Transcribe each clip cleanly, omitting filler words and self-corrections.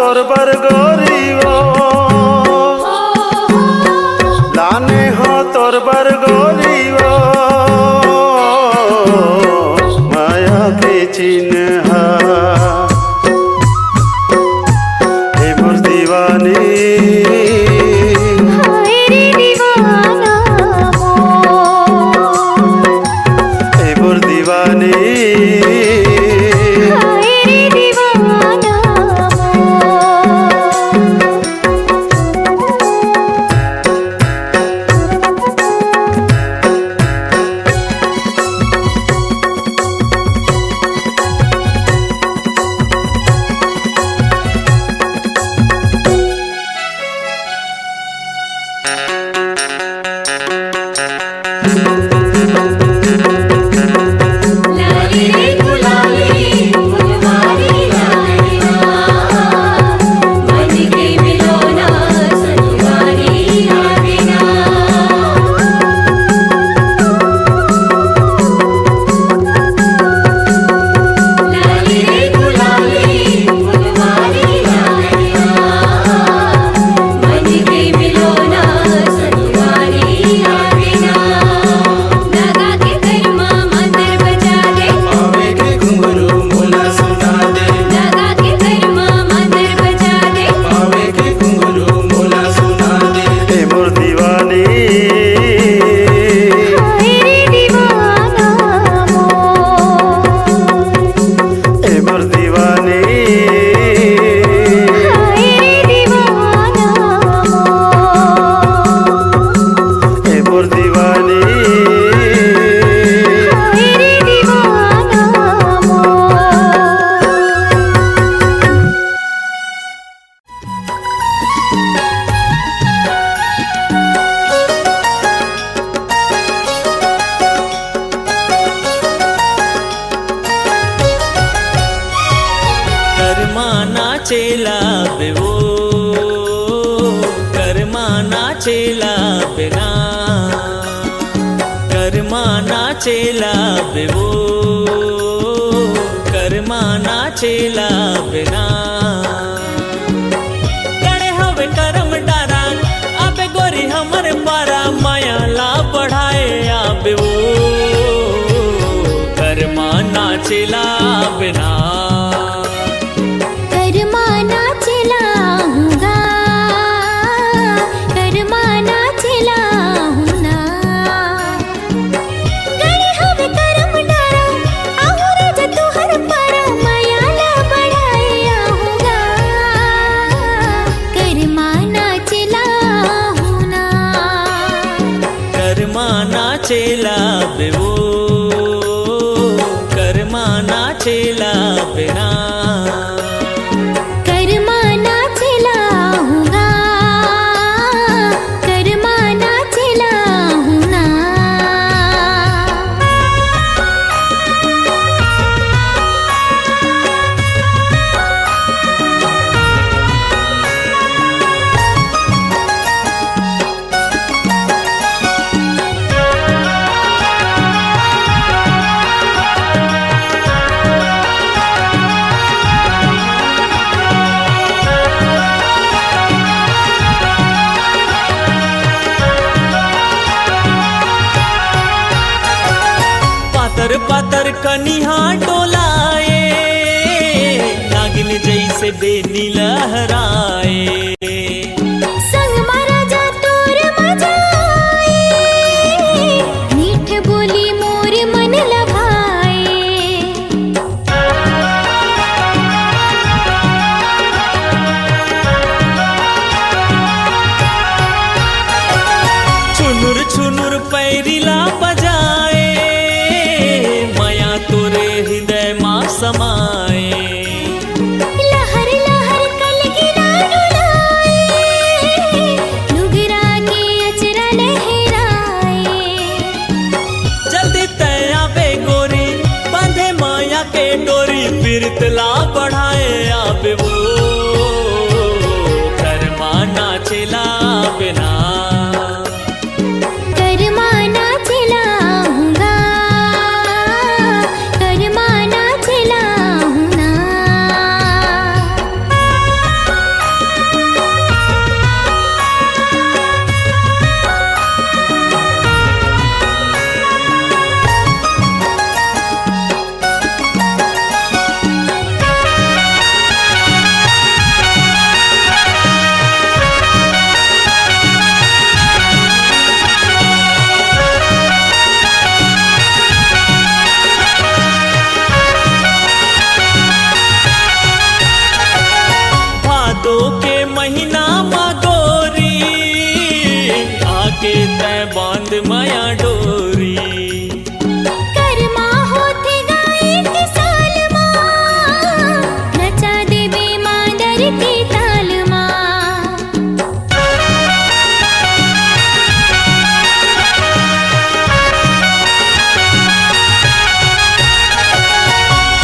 তোর বার গরিব লানে হ তোর বার গরিব মায়া কে চিনহা হে মোর দিওয়ানি হে মোর দিওয়ানি नाचेला बेवो कर्मा नाचेला बेना कर्मा नाचेला बेवो कर्मा नाचेला बेना गणे हवे करम डारा आबे गोरी हमर पारा माया ला बढ़ाए आबे वो कर्मा नाचेला बेना नाचेला बेवो कर्मा नाचेला बेना कर्मा नाचेला हूँगा कर्मा नाचेला हूँ ना पातर कनिहा डोलाए नागिन जैसे बेनी लहराए संग मारा जा तोर मजाए मीठ बोली मोर मन लभाए छुनुर छुनुर पैरिला बजाए तोरे हृदय माँ समाए लहर लहर कलगिरा डुलाए भादो के महीना में गोरी आके तय बांध माया डोरी कर्मा होते गाए के साल माँ नचा देवे मादर के ताल माँ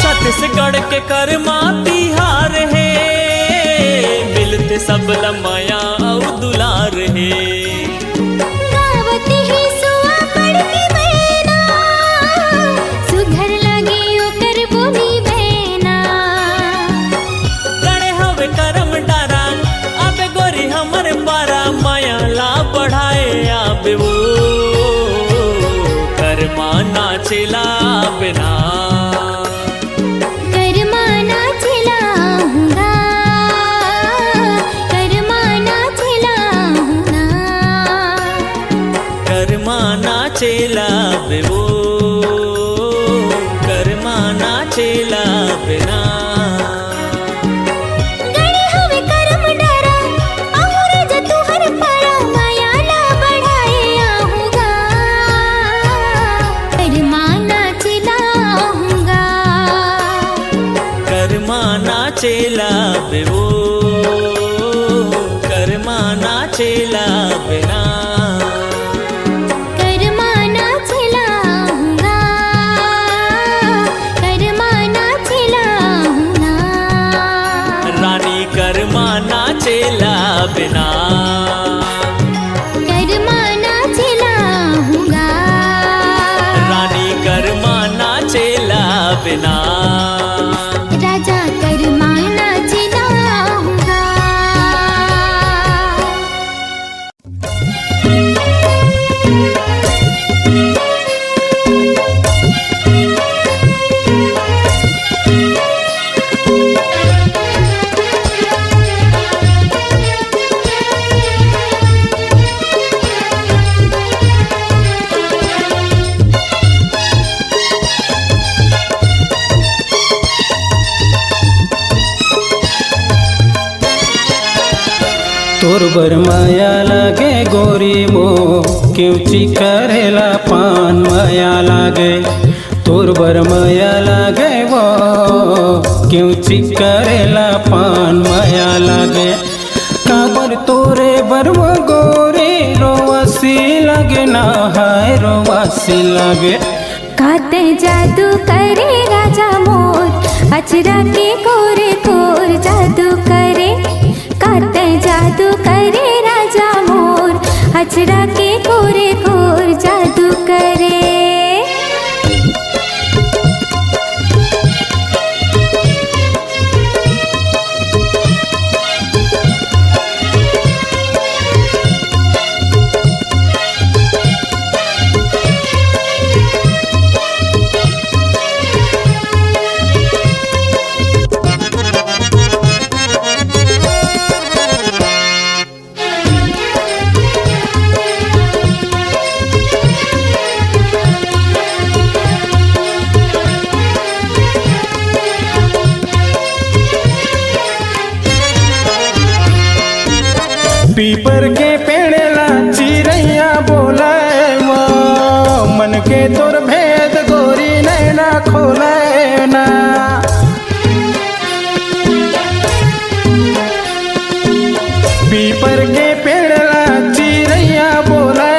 छत्तीसगढ़ के कर्मा तिहार है मिलते सब लमाया और दुलार है गावत ही सुआ पड़ती बहना सुघर लगे ओकर बोली बहना गणे हवे करम डारा आबे गोरी हमर पारा माया ला बढ़ाए आबे वो कर्मा नाचेला बिना कर्मा नाचला कर्मा नाचला कर्मा नाचेला बे वो कर्मा नाचेला बिना गणे हवे करम डरा आहुर जतु हर पारा माया ला बढ़ाए आहूँगा कर्मा नाचला आहूँगा कर्मा नाचेला बे वो कर्मा नाचेला बिना कर्मा नाचला आहूँगा कर्मा नाचला आहूँगा रानी कर्मा नाचेला बिना कर्मा नाचला आहूँगा रानी कर्मा नाचेला बिना राजा कर्मा नाचला आहूँगा तोर बर माया लागे गोरी मो क्योंची करेला पान माया लागे तोर बर माया लागे वो क्योंची करेला पान माया लागे काबर तोरे बरव गोरी रोवासी लागे ना हाय रोवासी लागे काते जादू करे राजा मोर अचरा के कोरे कोर जादू करे काते जादू करे राजा मोर अचरा के कोरे कोर जादू करे पीपर के पेड़ला चिड़ैया बोले मन के तोर भेद गोरी नैना खोले ना पीपर के पेड़ला चिड़ैया बोले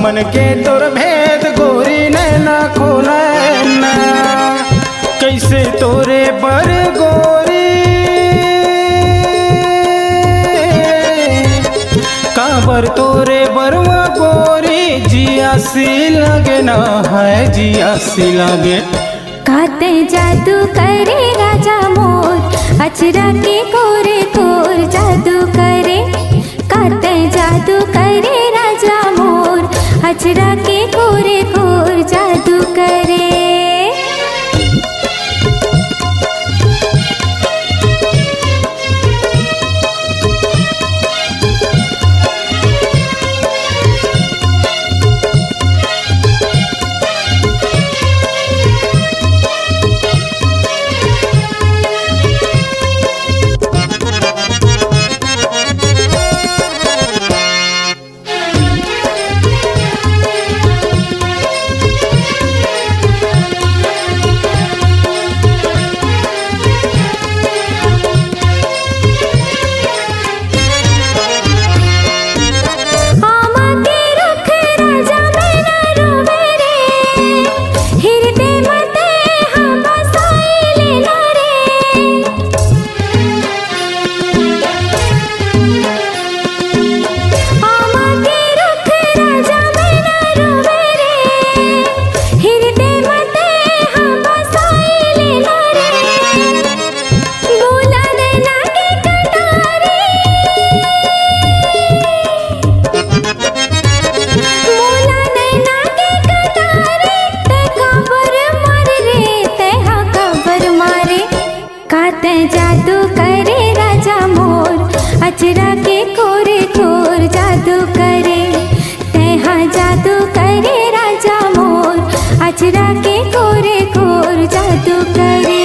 मन के तोर भेद गोरी नैना खोले ना कैसे तोरे बर गोरी काबर तोरे बरवा गोरी जियासी लगे ना है जियासी लगे काते जादू करे राजा मोर अचरा के कोरे कोर जादू करे काते जादू करे राजा मोर अचरा के कोरे कोर जादू करे करे राजा मोर अचरा के कोरे कोर जादू करे तेहा जादू करे राजा मोर अचरा के कोरे कोर जादू करे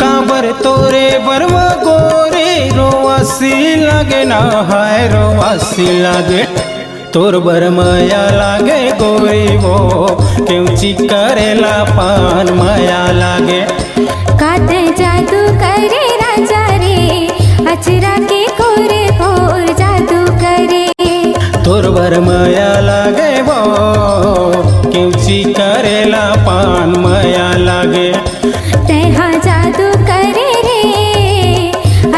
काबर तोरे बरवा गोरे रोवासी लागे ना हाय रोवासी लागे तोर बर माया लागे गोरी वो क्योंची करेला पान माया लागे काते जादू करे राजा रे अचरा के कोरे कोर जादू करे तोर बर माया लागे वो क्योंची करेला पान माया लागे तेहा जादू करे रे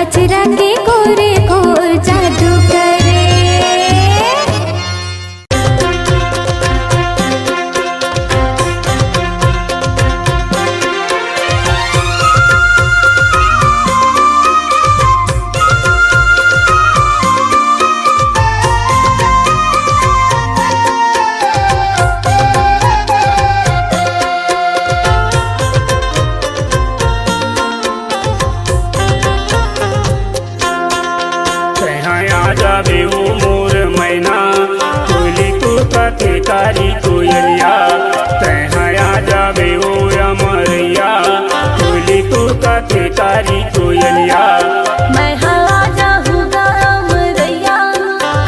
अचरा के कोरे कोर जादू करे जाबे ओ मोर मैना कोयली को कथे कारी कोयलिया तैहा जाबे ओ अमरैया कोयली को कथे कारी कोयलिया मैं हाँ जाऊँगा अमरैया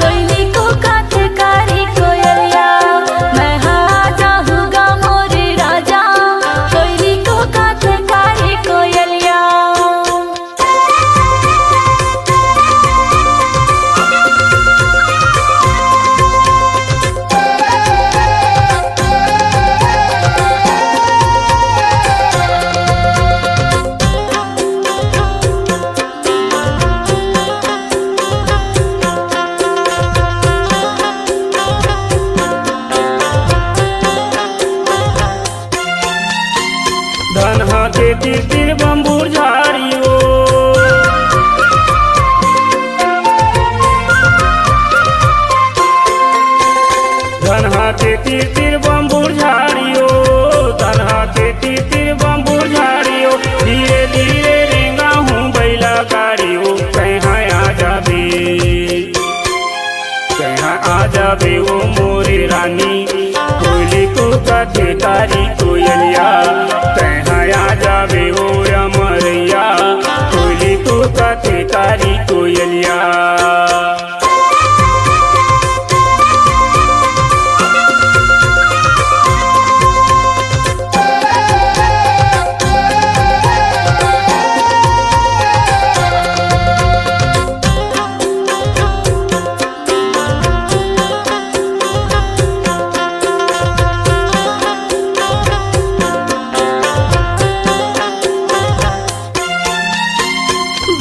कोयली को काथे कारी कोयलिया मैं हाँ जाऊँगा मोरे राजा कोयली को काथे कारी कोयलिया धन हाथे तिर तिर बम्बूर झाड़ियो धन हाथे तिर तिर बम्बूर झाड़ियो धन हाथे तिर तिर बम्बूर झाड़ियो धीरे धीरे रेंगा हूँ बैला गाड़ियो कहाँ आ जाबे कहाँ आ जाबे ओ मोरे रानी कोयली को कथे कारी कोयलिया कहाँ आ जाबे ओ अमरैया कोयली को कथे कारी कोयलिया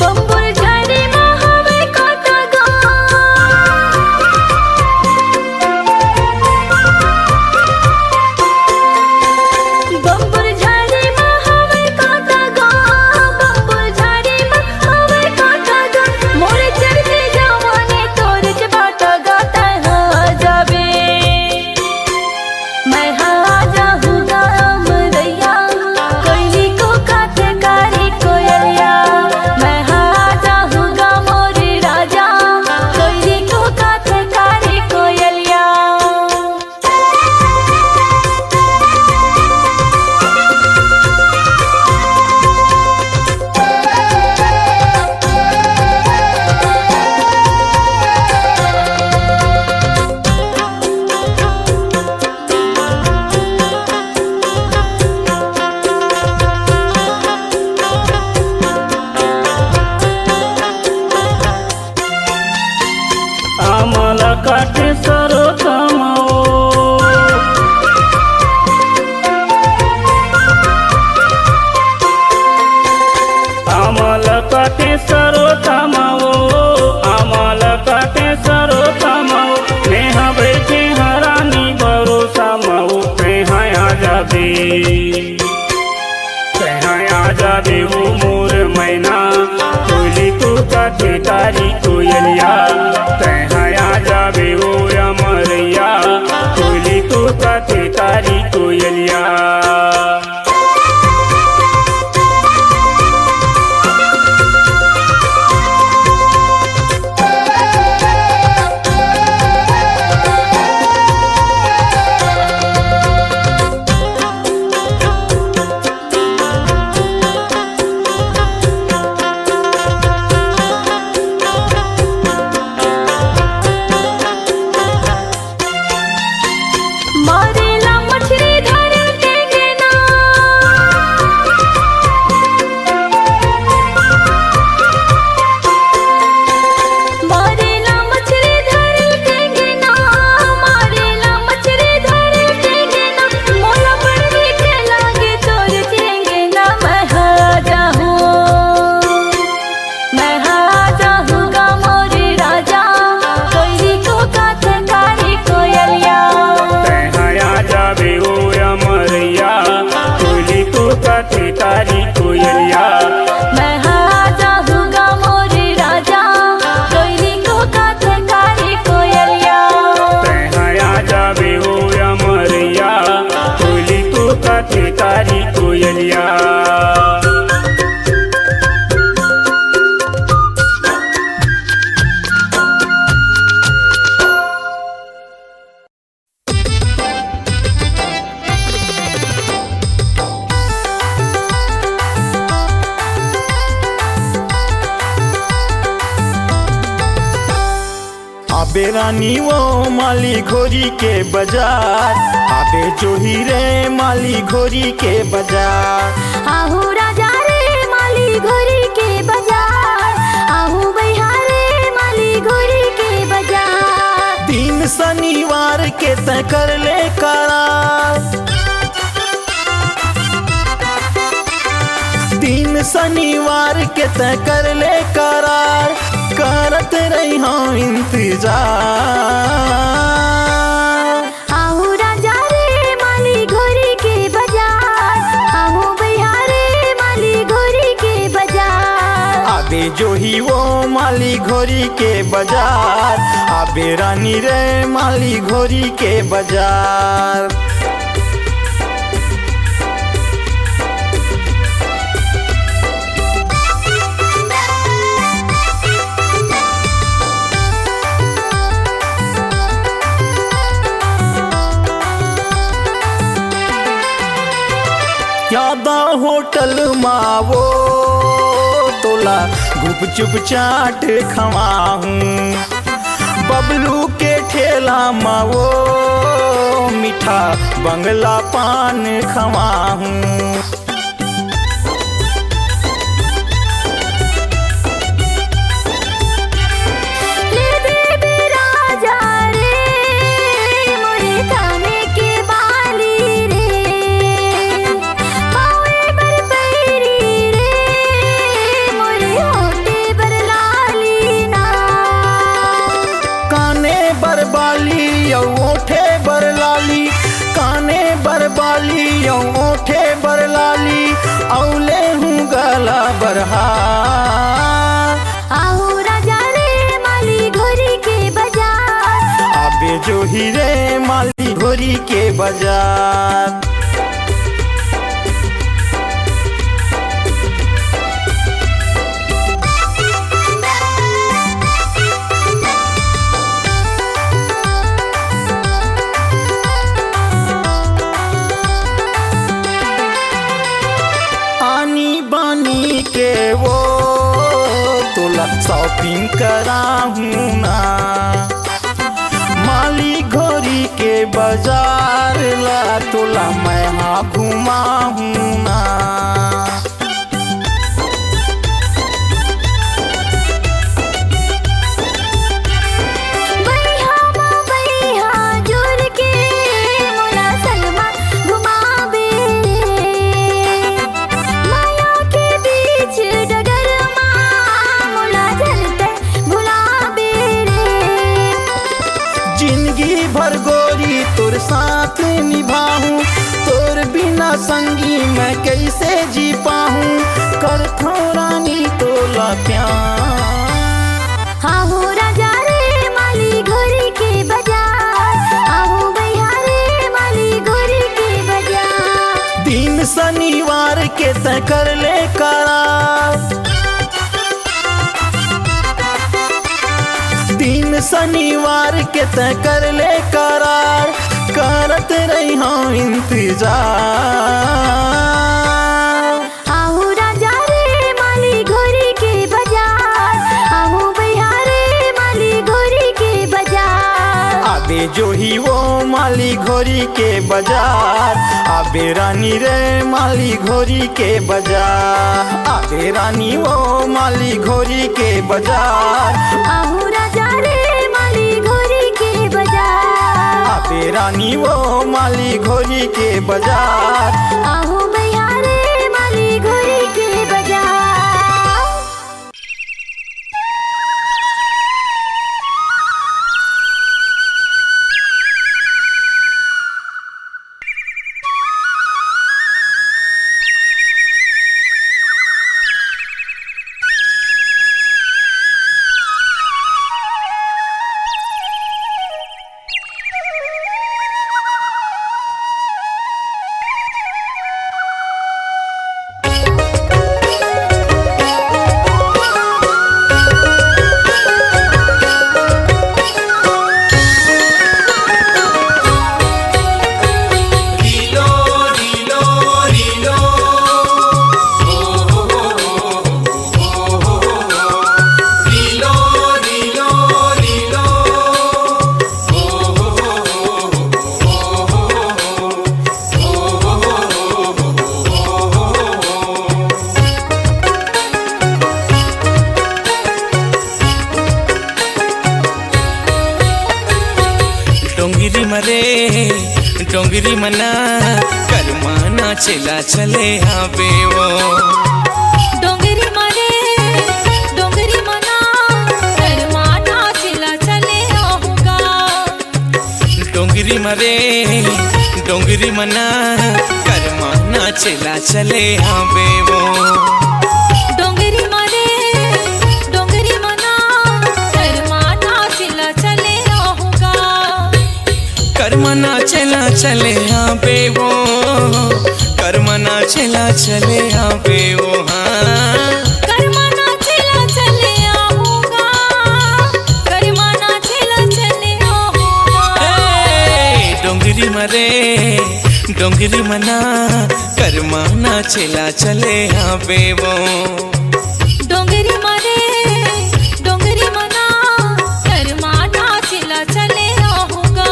बम्बुर झाड़ी में हवे काटा गा बम्बुर झाड़ी में हवे काटा गा बम्बुर झाड़ी में हवे काटा गा मोरे चढ़ते जवानी तोरे चबाटा गाता हाँ जाबे मैं हाँ जाऊँगा अमरैया कोयली को काथे कारी कोयलिया मैं हाँ जाऊँगा मोरे राजा कोयली को काथे कारी कोयलिया आम्हाला काटे सरो कमाओ आम्हाला काटे सरो कमाओ आम्हाला काटे सरो कमाओ नेहा बैठे हरानी भरोसा माओ कहाँ आ जाबे कहाँ आ जाबे ओ मोर मैना कोयली को कथे कारी कोयलिया कहाँ आ जाबे ओ अमरैया कोयली को कथे कारी कोयलिया आबे रानी वो माली घोरी के बाजार, आबे जोही रे माली घोरी के बाजार। आहू राजा रे माली घोरी के बाजार, आहू भैया रे माली घोरी के बाजार। तीन शनिवार के तय कर ले करार, तीन शनिवार के तय कर ले करार, करत रही हाँ इंतजार। आहू राजा रे माली घोरी के बाजार, आहू भैया रे माली घोरी के बाजार। आबे जो ही वो माली घोरी के बाजार, आबे रानी रे माली घोरी के बाजार। यादा होटल मावो तोला गुप चुप चाट खवाहूँ, बबलू के ठेला मावो मीठा बंगला पान खवाहूँ। ले देबे राजा रे मोरे काने के बाली रे, पावे बर पैरी रे मोरे होठे बर लाली ना। काने बरबाली यौ ओठे बरलाली, काने बरबाली यौ ओठे बरलाली, औले हूँ गला बरहा। आहू राजा रे माली घोरी के बाजार, आबे जो ही रे माली घोरी के बाजार। आनी बानी के वो तोला शॉपिंग कराहूँ ना, माली घोरी के बाजार ला तोला मैं हाँ घुमाहूँ ना। बैहा माँ बैहा जोर के मोला सलमा घुमाबे रे, माया के बीच डगर माँ मोला झलते भुलाबे रे। जिंदगी भर गोरी तोर साथ निभाऊं, तोर बिना संगी मैं कैसे जी पाऊं, कर रानी तोला प्यार। आहू राजा रे माली घोरी के बाजार, आहू भैया रे माली घोरी के बाजार। दिन शनिवार के तय कर ले करार, दिन शनिवार के तय कर ले करार, करत रही हाँ इंतजार। आहू राजा रे माली घोरी के बाजार, आहू भैया रे माली घोरी के बाजार। आबे जो ही वो माली घोरी के बाजार, आबे रानी रे माली घोरी के बाजार। आबे रानी वो माली घोरी के बाजार, आहू राजा रे माली घोरी के बाजार। आबे रानी वो माली घोरी के बाजार। आहू भैया रे माली घोरी के बाजार। डोंगरी मना करमाना चला चले आवे वो डोंगरी मरे डोंगरी मना करमाना चला चले आऊंगा डोंगरी मरे डोंगरी मना करमाना चला चले आवे वो डोंगरी मरे डोंगरी मना करमाना चला चले आऊंगा करमाना चला चले आवे वो करमाना चला चले आवे वो हाँ करमाना चला चले आऊंगा करमाना चला चले आऊंगा डोंगरी मरे डोंगरी मना करमाना चला चले आवे वो डोंगरी मरे डोंगरी मना करमाना चला चले आऊंगा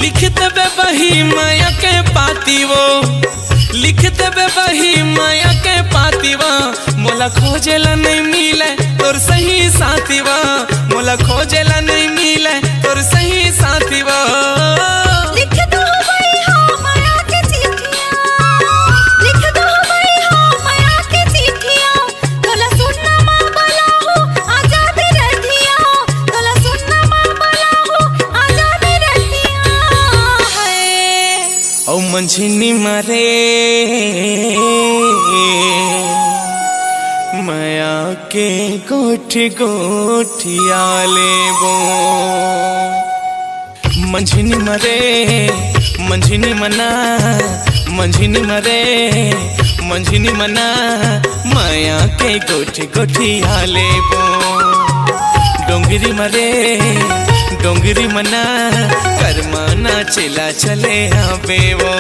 लिखते बे बही माया के पाती वो लिखते बे बही माया के पाती वो मोला खोजेला नहीं मिले तोर सही साथी वो मोला खोजेला नहीं मिले तोर सही साथी वो लिख दो भाई हाँ माया के चिट्ठियाँ लिख दो भाई हाँ माया के चिट्ठियाँ तोला सुनना माँ बोला हो आजा भी रतिया तोला सुनना माँ बोला हो आजा भी रतिया है औ मंझिनी मारे माया के गोठी गोठी आले वो मंझिनी मरे मंझिनी मना मंझिनी मरे मंझिनी मना माया के गोठी गोठी आले वो डोंगरी मरे डोंगरी मना करमाना चला चले आवे वो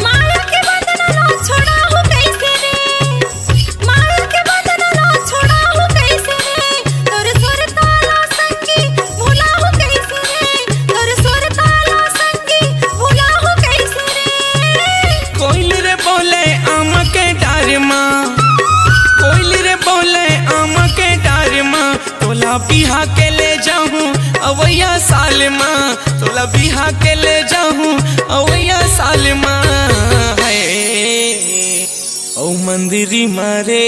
माया के बंधन ना छोड़ा हो कैसे रे माया के बंधन ना छोड़ा हो कैसे रे तोर सुर ताला संगी भूला हो कैसे रे तोर सुर ताला संगी भूला हो कैसे रे कोयली रे बोले आम के डार माँ कोयली रे बोले आम के डार माँ तोला बिहा के ले जाऊँ अवैया साल माँ तोला बिहा के ले जाऊँ अवैया साल माँ है औ मंदिरी मारे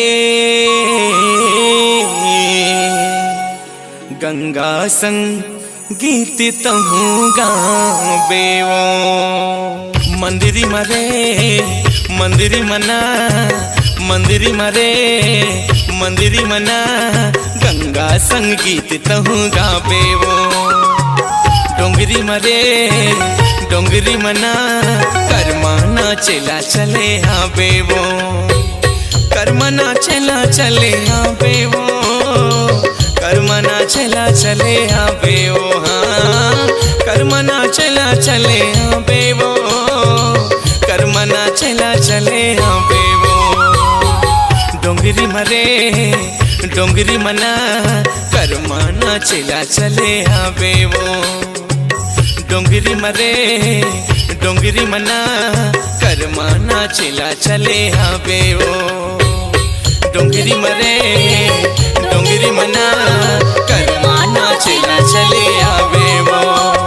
गंगा संग गीत तहूँ गावे वो मंदिरी मरे मंदिरी मना मंदिरी मरे मंदिरी मना गंगा संगीत तहूँ गावे वो डोंगरी मरे डोंगरी मना करमाना चला चले आवे वो करमाना चला चले आवे वो करमाना चला चले आवे वो हाँ करमाना चला चले आवे वो करमाना चला चले आवे वो डोंगरी मरे डोंगरी मना करमाना चला चले आवे वो डोंगरी मरे डोंगरी मना करमाना चला चले आवे वो डोंगरी मरे डोंगरी मना करमाना चला चले आवे वो।